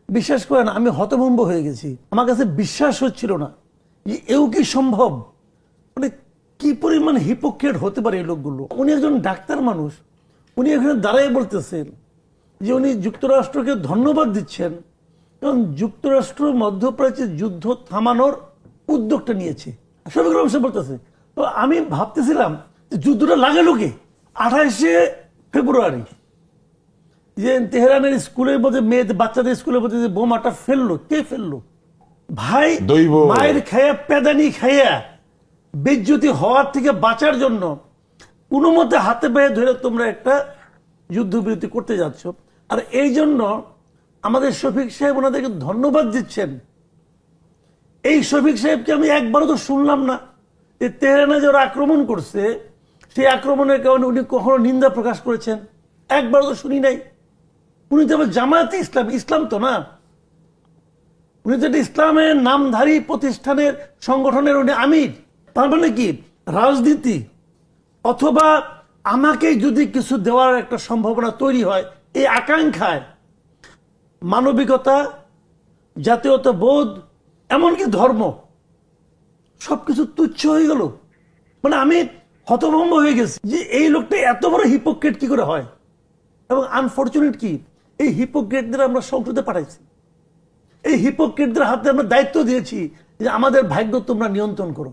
বিশ্বাস করেন আমি হতভম্ব হয়ে গেছি। আমার কাছে বিশ্বাস হচ্ছিল না যে এও কি সম্ভব। মানে কি পরিমাণ হিপোক্রেট হতে পারে এই লোকগুলো। উনি একজন ডাক্তার মানুষ, উনি এখানে দাঁড়াই বলতেছেন যে উনি যুক্তরাষ্ট্রকে ধন্যবাদ দিচ্ছেন কারণ যুক্তরাষ্ট্র মধ্যপ্রাচ্যের যুদ্ধ থামানোর উদ্যোগটা নিয়েছে। শফিকুর রহমান সাহেব বলতেছে, তো আমি ভাবতেছিলাম যে যুদ্ধটা লাগালো কে 28শে ফেব্রুয়ারি, যে তেহরানের স্কুলের মধ্যে মেয়েদের বাচ্চাদের স্কুলের মধ্যে যে বোমাটা ফেললো, কে ফেললো? ভাই মায়ের খাইয়া পেদানি খাইয়া বেজ্জতি হওয়ার থেকে বাঁচার জন্য কোনো মতে হাতে পায়ে ধরে তোমরা একটা যুদ্ধবিরতি করতে যাচ্ছ। আর এই জন্য আমাদের শফিক সাহেব ওনাদেরকে ধন্যবাদ দিচ্ছেন। এই শফিক সাহেবকে আমি একবারও তো শুনলাম না যে তেহরানে যে ওরা আক্রমণ করছে সেই আক্রমণের কারণে উনি কখনো নিন্দা প্রকাশ করেছেন, একবারও তো শুনি নাই। উনি তো আবার জামায়াতে ইসলাম, ইসলাম তো না, উনি তো ইসলামের নামধারী প্রতিষ্ঠানের সংগঠনের উনি আমির। তার মানে কি রাজনীতি অথবা আমাকে যদি কিছু দেওয়ার একটা সম্ভাবনা তৈরি হয় এই আকাঙ্ক্ষায় মানবিকতা, জাতীয়তা বোধ, এমনকি ধর্ম সবকিছু তুচ্ছ হয়ে গেল। মানে আমি হতভম্ব হয়ে গেছি যে এই লোকটা এত বড় হিপোক্রেট কি করে হয়। এবং আনফরচুনেট কি এই হিপোক্রেটদের আমরা সংসদে পাঠাইছি, এই হিপোক্রেটদের হাতে আমরা দায়িত্ব দিয়েছি যে আমাদের ভাগ্য তোমরা নিয়ন্ত্রণ করো।